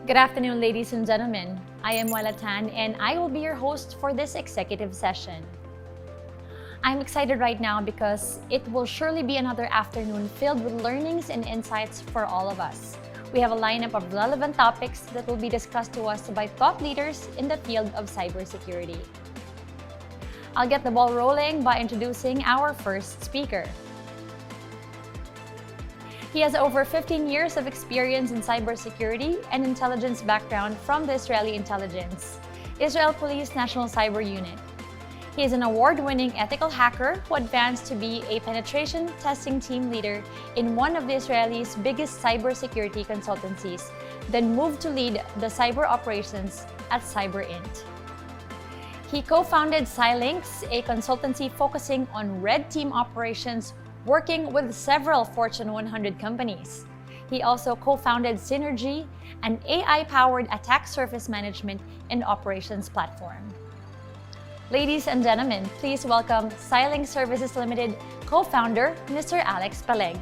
Good afternoon, ladies and gentlemen. I am Wala Tan, and I will be your host for this executive session. I'm excited right now because it will surely be another afternoon filled with learnings and insights for all of us. We have a lineup of relevant topics that will be discussed to us by thought leaders in the field of cybersecurity. I'll get the ball rolling by introducing our first speaker. He has over 15 years of experience in cybersecurity and intelligence background from the Israeli Intelligence, Israel Police National Cyber Unit. He is an award-winning ethical hacker who advanced to be a penetration testing team leader in one of the Israelis' biggest cybersecurity consultancies, then moved to lead the cyber operations at CyberInt. He co-founded Cilynx, a consultancy focusing on red team operations, working with several Fortune 100 companies. He also co-founded Synergy, an AI-powered attack surface management and operations platform. Ladies and gentlemen, please welcome Cilynx Services Limited co-founder, Mr. Alex Peleg.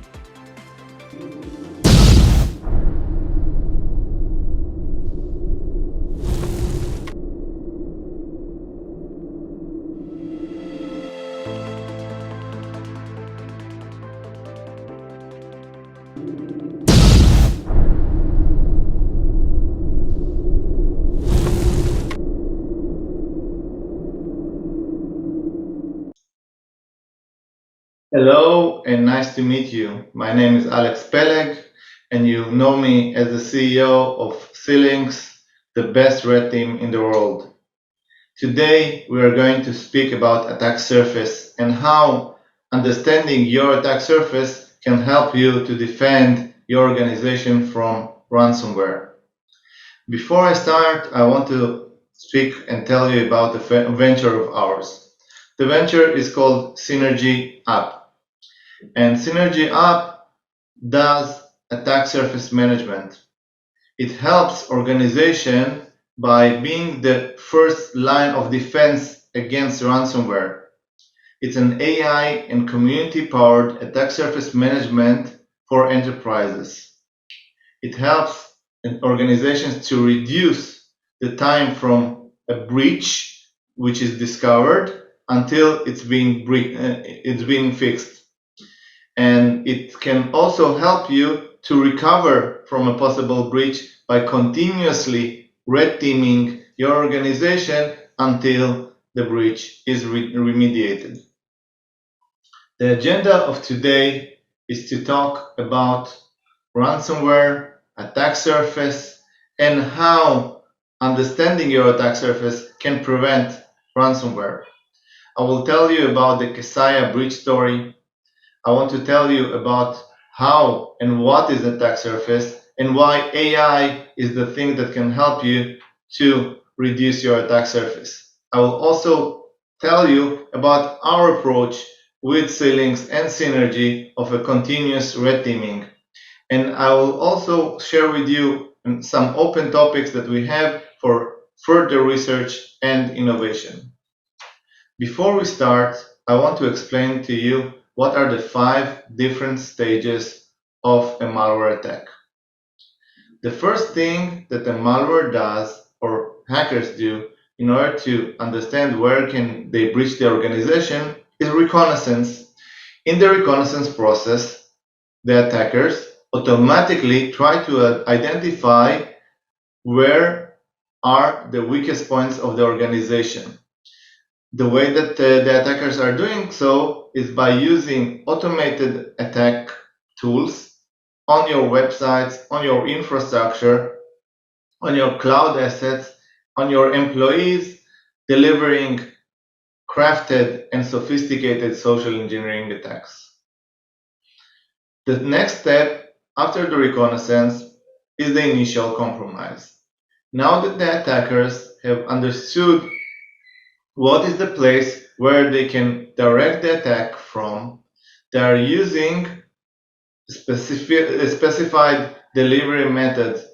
Hello and nice to meet you. My name is Alex Peleg and you know me as the CEO of Cilynx, the best red team in the world. Today we are going to speak about attack surface and how understanding your attack surface can help you to defend your organization from ransomware. Before I start, I want to speak and tell you about the venture of ours. The venture is called Synergy App. And Synergy App does attack surface management. It helps organization by being the first line of defense against ransomware. It's an AI and community-powered attack surface management for enterprises. It helps organizations to reduce the time from a breach, which is discovered, until it's being fixed. And it can also help you to recover from a possible breach by continuously red teaming your organization until the breach is remediated. The agenda of today is to talk about ransomware, attack surface, and how understanding your attack surface can prevent ransomware. I will tell you about the Kesaya breach story. I want to tell you about how and what is attack surface and why AI is the thing that can help you to reduce your attack surface. I will also tell you about our approach with Cilynx and Synergy of a continuous red teaming. And I will also share with you some open topics that we have for further research and innovation. Before we start, I want to explain to you what are the 5 different stages of a malware attack. The first thing that a malware does, or hackers do, in order to understand where can they breach the organization is reconnaissance. In the reconnaissance process, the attackers automatically try to identify where are the weakest points of the organization. The way that the attackers are doing so is by using automated attack tools on your websites, on your infrastructure, on your cloud assets, on your employees, delivering crafted and sophisticated social engineering attacks. The next step after the reconnaissance is the initial compromise. Now that the attackers have understood what is the place where they can direct the attack from, they are using specified delivery methods,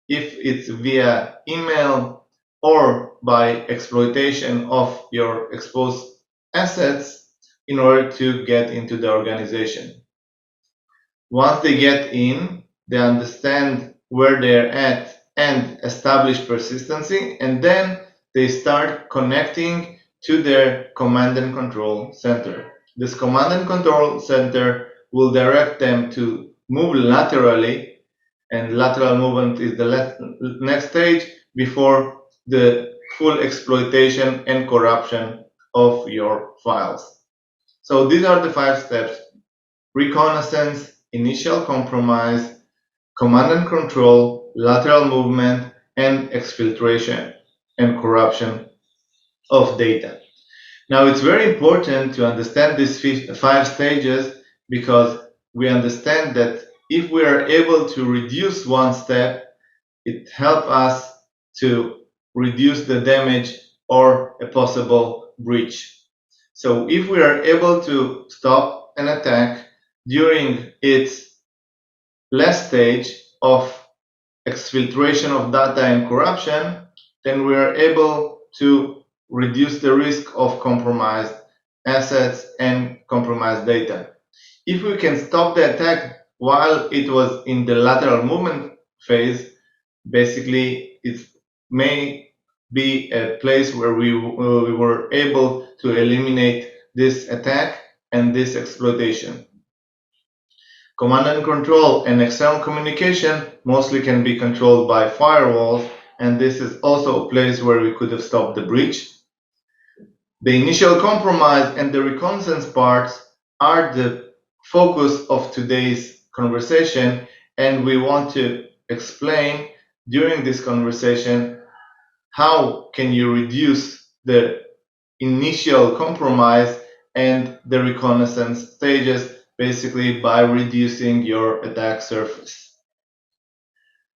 if it's via email or by exploitation of your exposed assets in order to get into the organization. Once they get in, they understand where they're at and establish persistency, and then they start connecting to their command and control center. This command and control center will direct them to move laterally, and lateral movement is the next stage before the full exploitation and corruption of your files. So these are the 5 steps: reconnaissance, initial compromise, command and control, lateral movement, and exfiltration and corruption of data. Now, it's very important to understand these 5 stages, because we understand that if we are able to reduce one step, it helps us to reduce the damage or a possible breach. So if we are able to stop an attack during its last stage of exfiltration of data and corruption, then we are able to reduce the risk of compromised assets and compromised data. If we can stop the attack while it was in the lateral movement phase, basically it may be a place where we were able to eliminate this attack and this exploitation. Command and control and external communication mostly can be controlled by firewalls, and this is also a place where we could have stopped the breach. The initial compromise and the reconnaissance parts are the focus of today's conversation, and we want to explain during this conversation how can you reduce the initial compromise and the reconnaissance stages, basically by reducing your attack surface.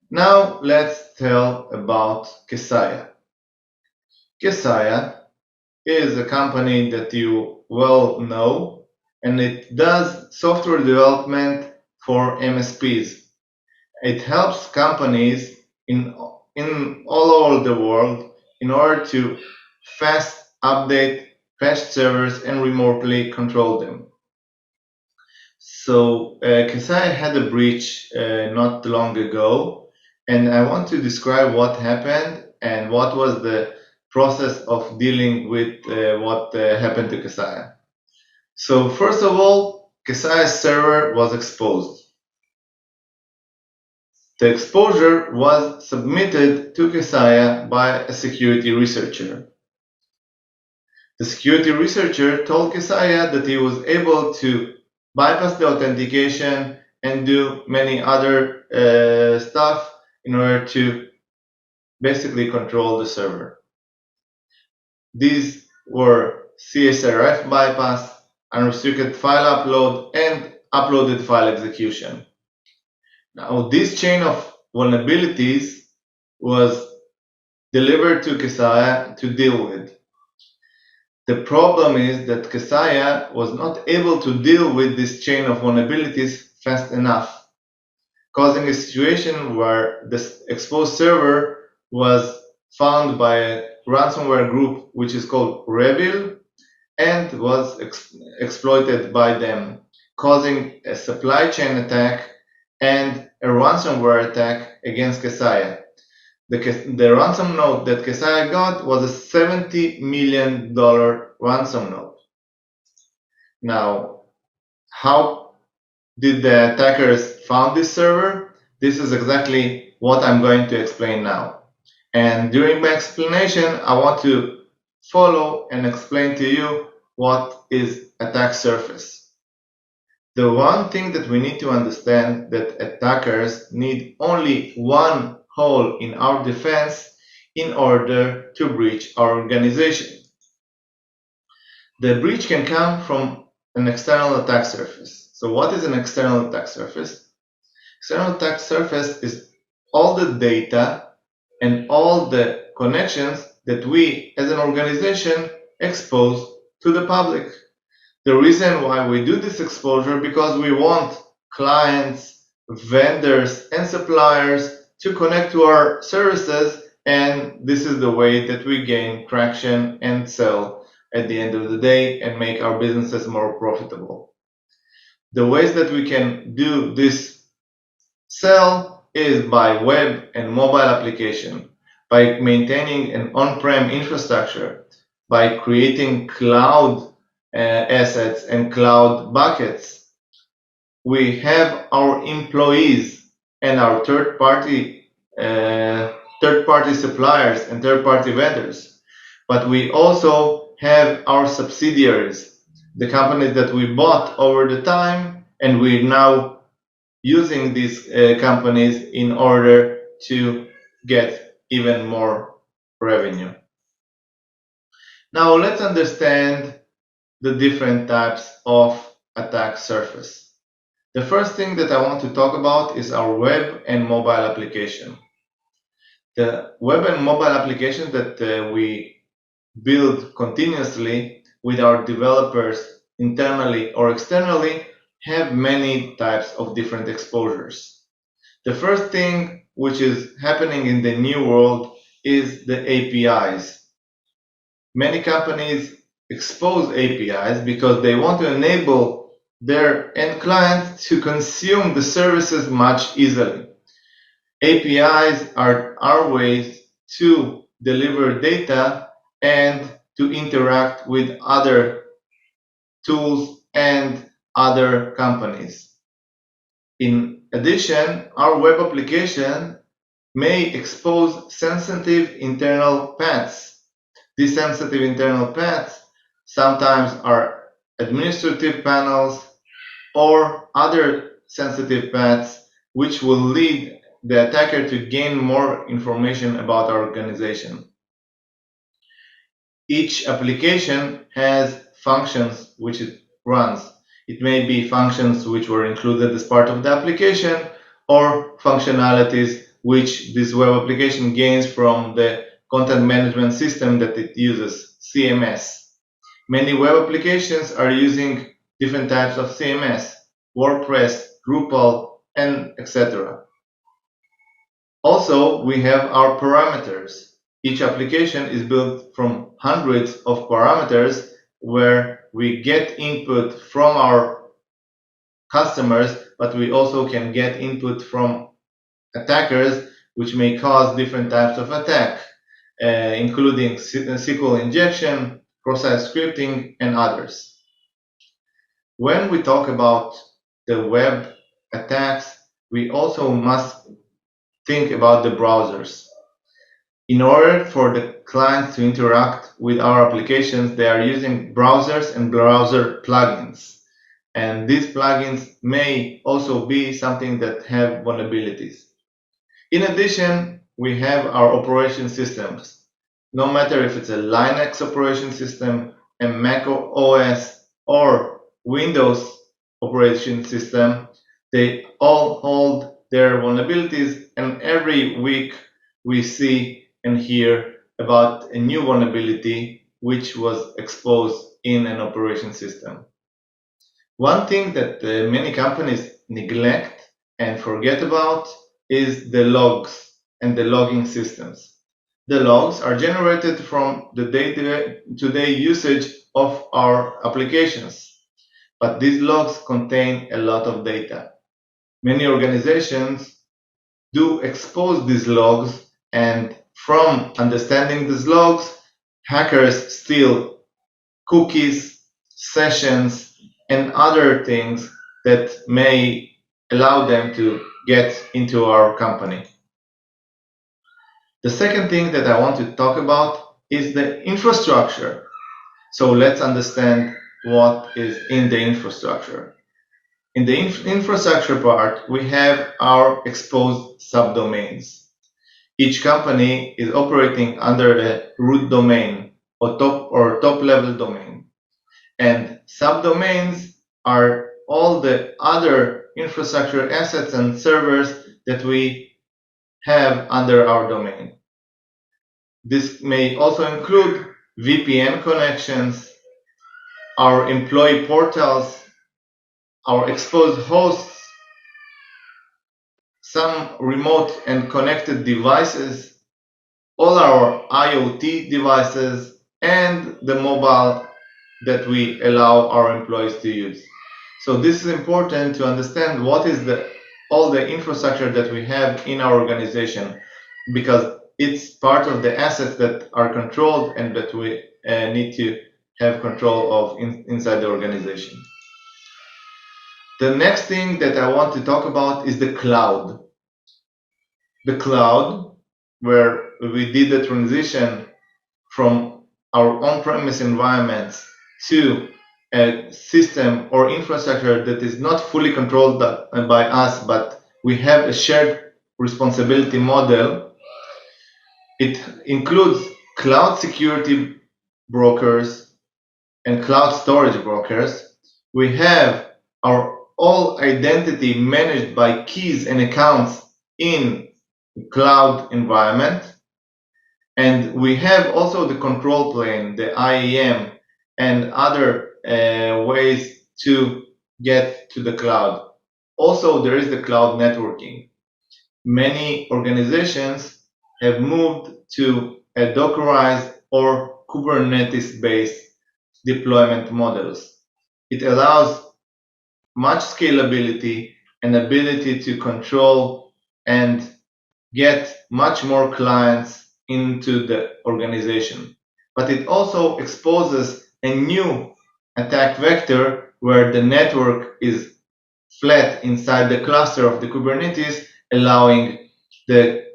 Now let's tell about Kesaya. Kesaya is a company that you well know, and it does software development for MSPs. It helps companies in all over the world in order to fast update patch servers and remotely control them. So Kesaya had a breach not long ago, and I want to describe what happened and what was the process of dealing with what happened to Kesaya. So first of all, Kesaya's server was exposed. The exposure was submitted to Kesaya by a security researcher. The security researcher told Kesaya that he was able to bypass the authentication and do many other stuff in order to basically control the server. These were CSRF bypass, unrestricted file upload, and uploaded file execution. Now, this chain of vulnerabilities was delivered to Kesaya to deal with. The problem is that Kesaya was not able to deal with this chain of vulnerabilities fast enough, causing a situation where the exposed server was found by a ransomware group which is called Rebel and was exploited by them, causing a supply chain attack and a ransomware attack against Kesaya. The ransom note that Kesaya got was a $70 million ransom note. Now, how did the attackers found this server? This is exactly what I'm going to explain now. And during my explanation, I want to follow and explain to you what is attack surface. The one thing that we need to understand that attackers need only one hole in our defense in order to breach our organization. The breach can come from an external attack surface. So what is an external attack surface? External attack surface is all the data and all the connections that we as an organization expose to the public. The reason why we do this exposure because we want clients, vendors, and suppliers to connect to our services, and this is the way that we gain traction and sell at the end of the day and make our businesses more profitable. The ways that we can do this sell is by web and mobile application, by maintaining an on-prem infrastructure, by creating cloud assets and cloud buckets. We have our employees and our third-party suppliers and third-party vendors, but we also have our subsidiaries, the companies that we bought over the time, and we're now using these companies in order to get even more revenue. Now let's understand the different types of attack surface. The first thing that I want to talk about is our web and mobile application. The web and mobile applications that we build continuously with our developers internally or externally have many types of different exposures. The first thing which is happening in the new world is the APIs. Many companies expose APIs because they want to enable their end clients to consume the services much easily. APIs are our ways to deliver data and to interact with other tools and other companies. In addition, our web application may expose sensitive internal paths. These sensitive internal paths sometimes are administrative panels or other sensitive paths which will lead the attacker to gain more information about our organization. Each application has functions which it runs. It may be functions which were included as part of the application or functionalities which this web application gains from the content management system that it uses, CMS. Many web applications are using different types of CMS, WordPress, Drupal, and etc. Also, we have our parameters. Each application is built from hundreds of parameters where we get input from our customers, but we also can get input from attackers, which may cause different types of attack, including SQL injection, cross-site scripting, and others. When we talk about the web attacks, we also must think about the browsers. In order for the clients to interact with our applications, they are using browsers and browser plugins. And these plugins may also be something that have vulnerabilities. In addition, we have our operation systems. No matter if it's a Linux operation system, a Mac OS, or Windows operation system, they all hold their vulnerabilities, and every week we see and hear about a new vulnerability which was exposed in an operation system. One thing that many companies neglect and forget about is the logs and the logging systems. The logs are generated from the day-to-day usage of our applications, but these logs contain a lot of data. Many organizations do expose these logs, and from understanding these logs, hackers steal cookies, sessions, and other things that may allow them to get into our company. The second thing that I want to talk about is the infrastructure. So let's understand what is in the infrastructure. In the infrastructure part, we have our exposed subdomains. Each company is operating under a root domain or top level domain. And subdomains are all the other infrastructure assets and servers that we have under our domain. This may also include VPN connections, our employee portals, our exposed hosts, some remote and connected devices, all our IoT devices, and the mobile that we allow our employees to use. So this is important to understand what is all the infrastructure that we have in our organization, because it's part of the assets that are controlled and that we need to have control of inside the organization. The next thing that I want to talk about is the cloud. The cloud, where we did the transition from our on-premise environments to a system or infrastructure that is not fully controlled by us, but we have a shared responsibility model. It includes cloud security brokers and cloud storage brokers. We have our all identity managed by keys and accounts in cloud environment. And we have also the control plane, the IAM, and other ways to get to the cloud. Also, there is the cloud networking. Many organizations have moved to a Dockerized or Kubernetes-based deployment models. It allows much scalability and ability to control and get much more clients into the organization. But it also exposes a new attack vector where the network is flat inside the cluster of the Kubernetes, allowing the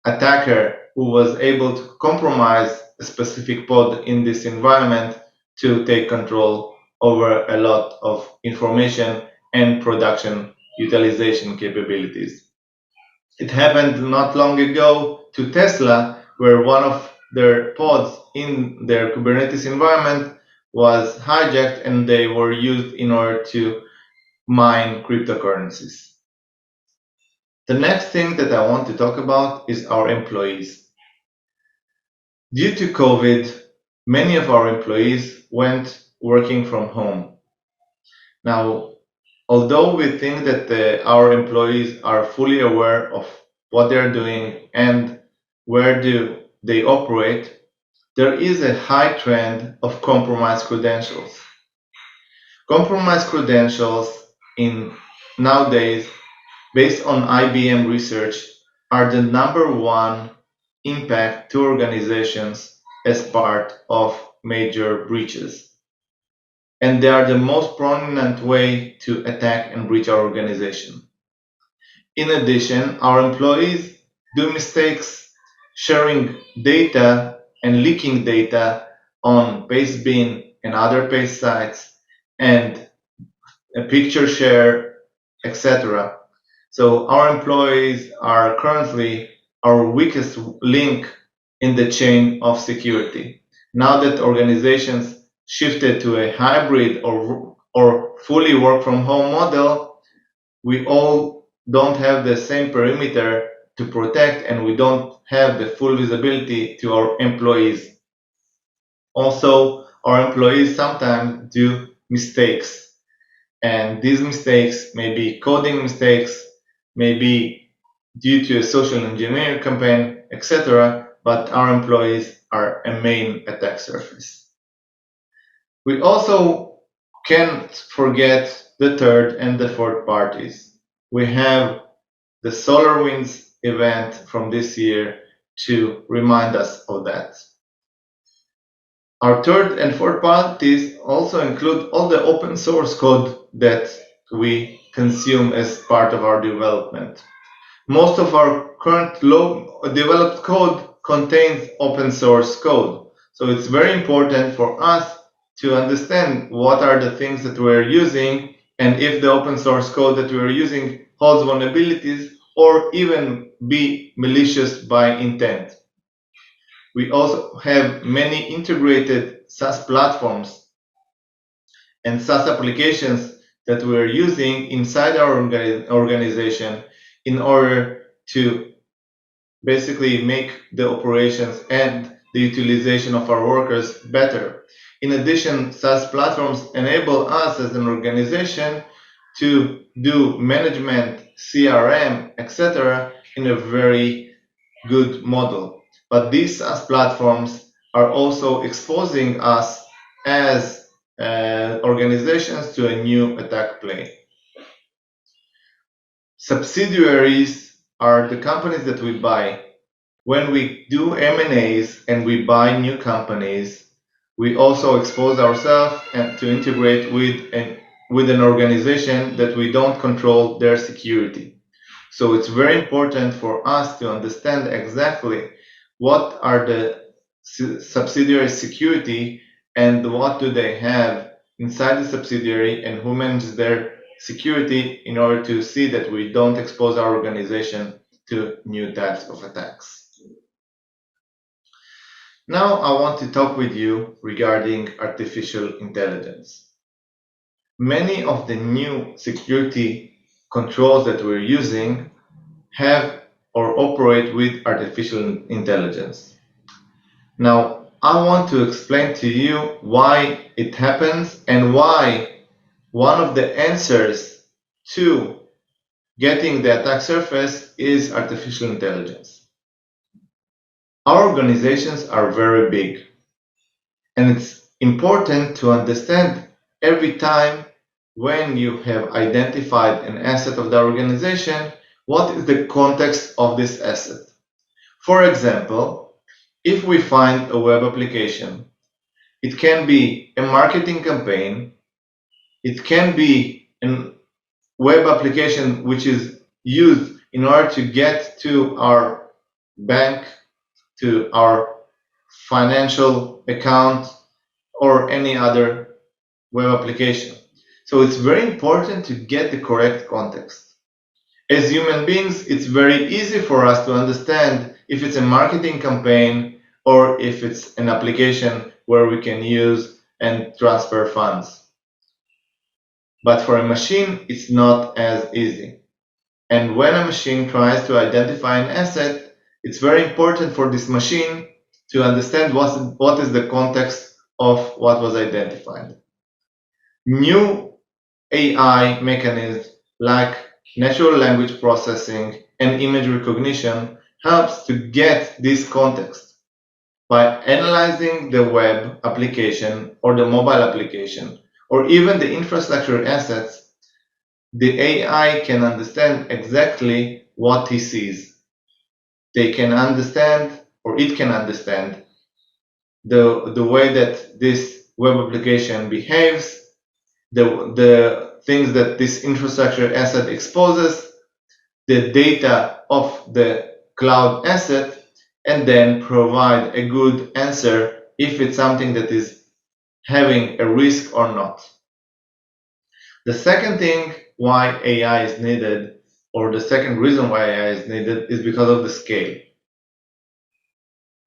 attacker who was able to compromise a specific pod in this environment to take control over a lot of information and production utilization capabilities. It happened not long ago to Tesla, where one of their pods in their Kubernetes environment was hijacked and they were used in order to mine cryptocurrencies. The next thing that I want to talk about is our employees. Due to COVID, many of our employees went working from home. Now, although we think that our employees are fully aware of what they're doing and where do they operate, there is a high trend of compromised credentials. Compromised credentials in nowadays, based on IBM research, are the #1 impact to organizations as part of major breaches. And they are the most prominent way to attack and breach our organization. In addition, our employees do mistakes sharing data and leaking data on Pastebin and other paste sites and a picture share, etc. So our employees are currently our weakest link in the chain of security. Now that organizations shifted to a hybrid or fully work from home model, we all don't have the same perimeter to protect and we don't have the full visibility to our employees. Also, our employees sometimes do mistakes, and these mistakes may be coding mistakes, may be due to a social engineering campaign, etc., but our employees are a main attack surface. We also can't forget the third and the fourth parties. We have the SolarWinds event from this year to remind us of that. Our third and fourth parties also include all the open source code that we consume as part of our development. Most of our current low developed code contains open source code. So it's very important for us to understand what are the things that we're using and if the open source code that we're using holds vulnerabilities or even be malicious by intent. We also have many integrated SaaS platforms and SaaS applications that we're using inside our organization in order to basically make the operations and the utilization of our workers better. In addition, SaaS platforms enable us as an organization to do management, CRM, etc. in a very good model. But these SaaS platforms are also exposing us as organizations to a new attack plane. Subsidiaries are the companies that we buy. When we do M&As and we buy new companies, we also expose ourselves and to integrate with an organization that we don't control their security. So it's very important for us to understand exactly what are the subsidiary security and what do they have inside the subsidiary and who manages their security in order to see that we don't expose our organization to new types of attacks. Now I want to talk with you regarding artificial intelligence. Many of the new security controls that we're using have or operate with artificial intelligence. Now, I want to explain to you why it happens and why one of the answers to getting the attack surface is artificial intelligence. Our organizations are very big, and it's important to understand every time when you have identified an asset of the organization, what is the context of this asset. For example, if we find a web application, it can be a marketing campaign, it can be a web application which is used in order to get to our bank, to our financial account, or any other web application. So it's very important to get the correct context. As human beings, it's very easy for us to understand if it's a marketing campaign or if it's an application where we can use and transfer funds. But for a machine, it's not as easy. And when a machine tries to identify an asset, it's very important for this machine to understand what is the context of what was identified. New AI mechanisms like natural language processing and image recognition helps to get this context. By analyzing the web application or the mobile application or even the infrastructure assets, the AI can understand exactly what he sees. They can understand, or it can understand, the way that this web application behaves, the things that this infrastructure asset exposes, the data of the cloud asset, and then provide a good answer if it's something that is having a risk or not. The second thing why AI is needed, or the second reason why AI is needed, is because of the scale.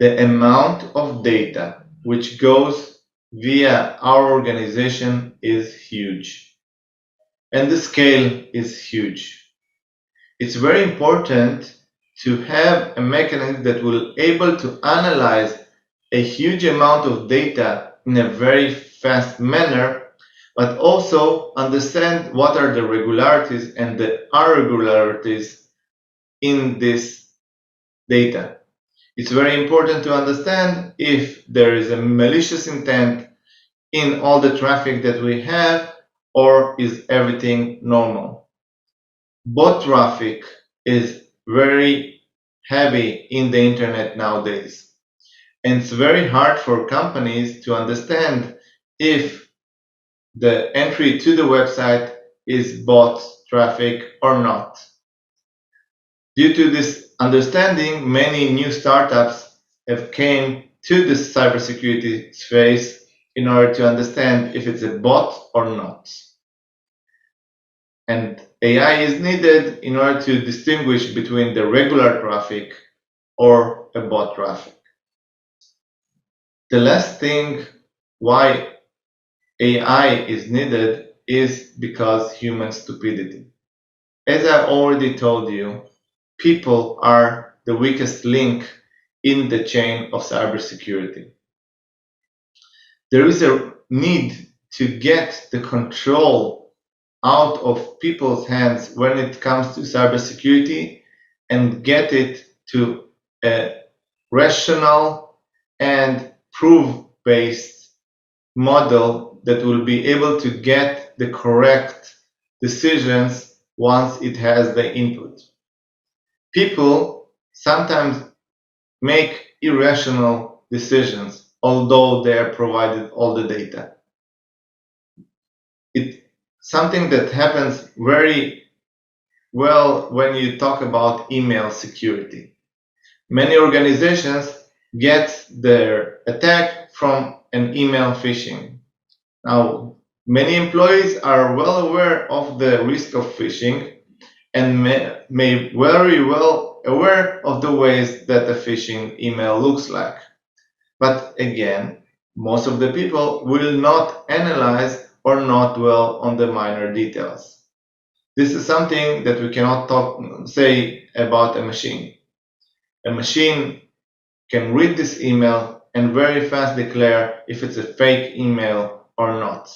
The amount of data which goes via our organization is huge, and the scale is huge. It's very important to have a mechanism that will be able to analyze a huge amount of data in a very fast manner, but also understand what are the regularities and the irregularities in this data. It's very important to understand if there is a malicious intent in all the traffic that we have, or is everything normal. Bot traffic is very heavy in the internet nowadays, and it's very hard for companies to understand if the entry to the website is bot traffic or not. Due to this understanding, many new startups have came to the cybersecurity space in order to understand if it's a bot or not. And AI is needed in order to distinguish between the regular traffic or a bot traffic. The last thing why AI is needed is because human stupidity. As I already told you, people are the weakest link in the chain of cybersecurity. There is a need to get the control out of people's hands when it comes to cybersecurity and get it to a rational and proof-based model that will be able to get the correct decisions once it has the input. People sometimes make irrational decisions, although they are provided all the data. It's something that happens very well when you talk about email security. Many organizations get their attack from an email phishing. Now, many employees are well aware of the risk of phishing and may very well aware of the ways that a phishing email looks like. But again, most of the people will not analyze or not dwell on the minor details. This is something that we cannot say about a machine. A machine can read this email and very fast declare if it's a fake email or not.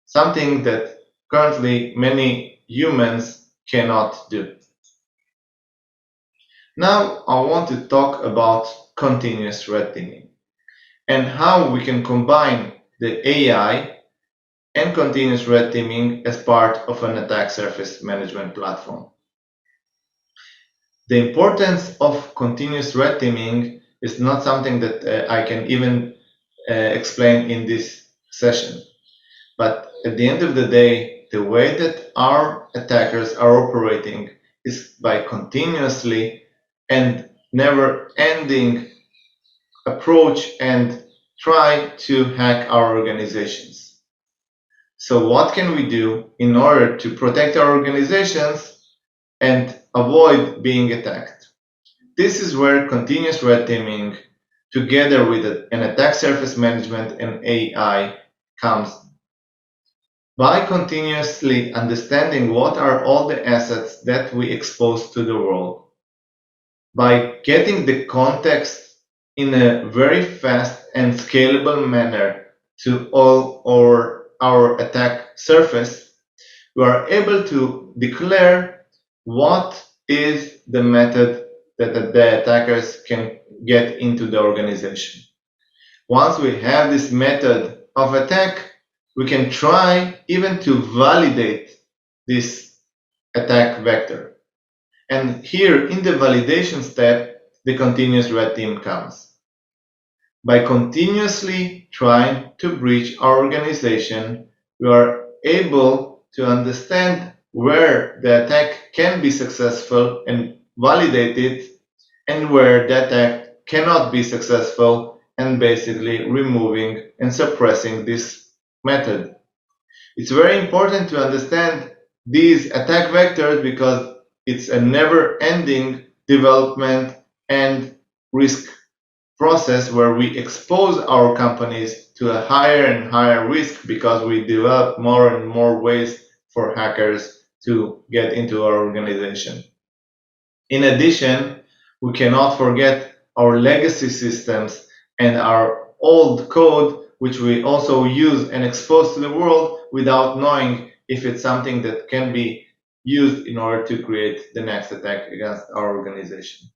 Something that currently many humans cannot do. Now I want to talk about continuous red teaming and how we can combine the AI and continuous red teaming as part of an attack surface management platform. The importance of continuous red teaming is not something that I can even explain in this session. But at the end of the day, the way that our attackers are operating is by continuously and never-ending approach and try to hack our organizations. So what can we do in order to protect our organizations and avoid being attacked? This is where continuous red teaming, together with an attack surface management and AI, comes. By continuously understanding what are all the assets that we expose to the world, by getting the context in a very fast and scalable manner to all our attack surface, we are able to declare what is the method that the attackers can get into the organization. Once we have this method of attack, we can try even to validate this attack vector. And here in the validation step, the continuous red team comes. By continuously trying to breach our organization, we are able to understand where the attack can be successful and validate it, and where the attack cannot be successful, and basically removing and suppressing this method. It's very important to understand these attack vectors because it's a never-ending development and risk process where we expose our companies to a higher and higher risk because we develop more and more ways for hackers to get into our organization. In addition, we cannot forget our legacy systems and our old code, which we also use and expose to the world without knowing if it's something that can be used in order to create the next attack against our organization.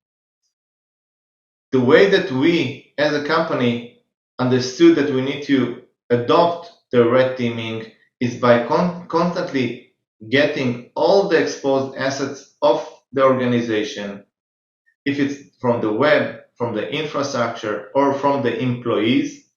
The way that we as a company understood that we need to adopt the red teaming is by constantly getting all the exposed assets of the organization, if it's from the web, from the infrastructure, or from the employees.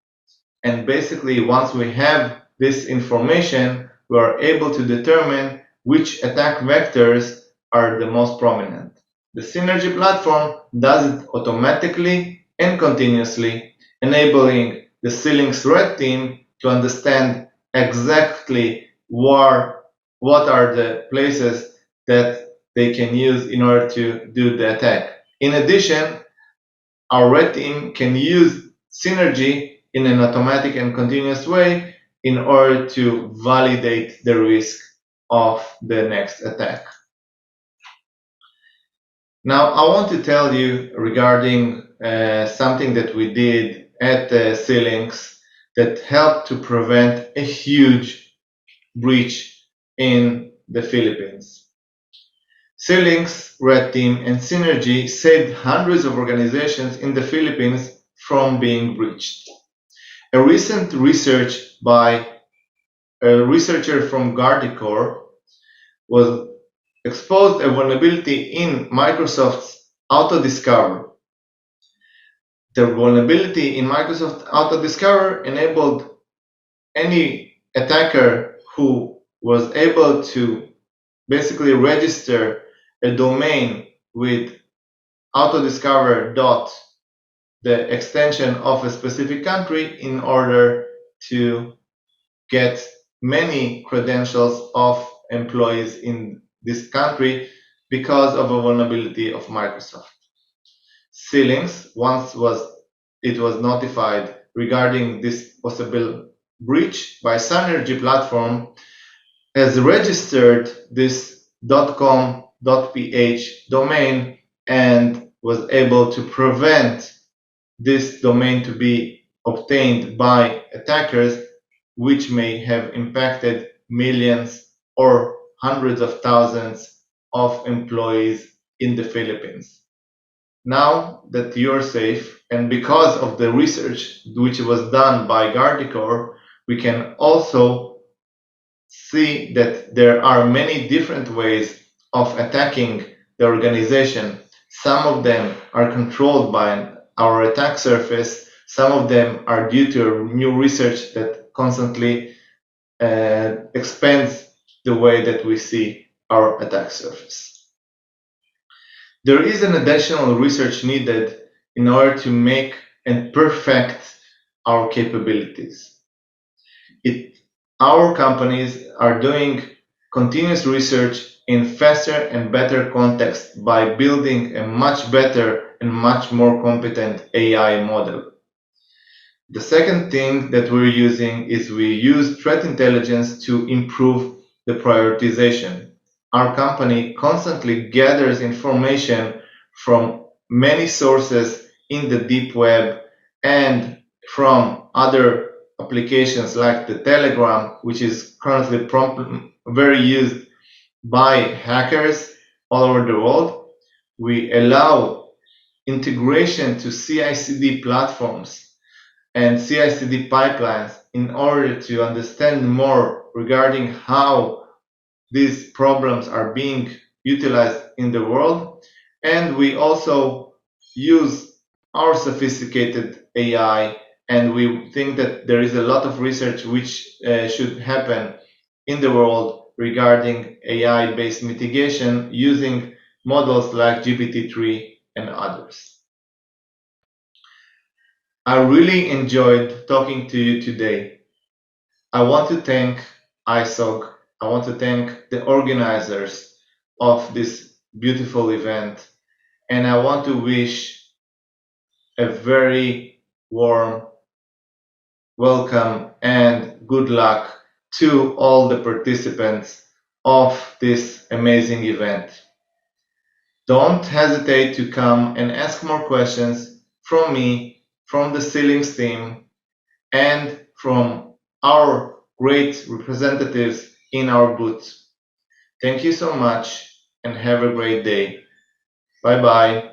And basically, once we have this information, we are able to determine which attack vectors are the most prominent. The Synergy platform does it automatically and continuously, enabling the Cilynx red team to understand exactly what are the places that they can use in order to do the attack. In addition, our red team can use Synergy in an automatic and continuous way in order to validate the risk of the next attack. Now, I want to tell you regarding something that we did at Cilynx that helped to prevent a huge breach in the Philippines. Cilynx, Red Team, and Synergy saved hundreds of organizations in the Philippines from being breached. A recent research by a researcher from Guardicore was exposed a vulnerability in Microsoft's Auto-Discover. The vulnerability in Microsoft Auto-Discover enabled any attacker who was able to basically register a domain with Autodiscover dot, the extension of a specific country, in order to get many credentials of employees in this country because of a vulnerability of Microsoft. Cilynx, once it was notified regarding this possible breach by Synergy platform, has registered this .com.ph domain and was able to prevent this domain to be obtained by attackers, which may have impacted millions or hundreds of thousands of employees in the Philippines. Now that you're safe, and because of the research which was done by Guardicore, we can also see that there are many different ways of attacking the organization. Some of them are controlled by our attack surface. Some of them are due to new research that constantly expands the way that we see our attack surface. There is an additional research needed in order to make and perfect our capabilities. Our companies are doing continuous research in faster and better context by building a much better and much more competent AI model. The second thing that we're using is we use threat intelligence to improve the prioritization. Our company constantly gathers information from many sources in the deep web and from other applications like the Telegram, which is currently very used by hackers all over the world. We allow integration to CI/CD platforms and CI/CD pipelines in order to understand more regarding how these problems are being utilized in the world. And we also use our sophisticated AI, and we think that there is a lot of research which should happen in the world regarding AI-based mitigation using models like GPT-3 and others. I really enjoyed talking to you today. I want to thank ISOG. I want to thank the organizers of this beautiful event, and I want to wish a very warm welcome and good luck to all the participants of this amazing event. Don't hesitate to come and ask more questions from me, from the Cilynx team, and from our great representatives in our booth. Thank you so much and have a great day. Bye bye.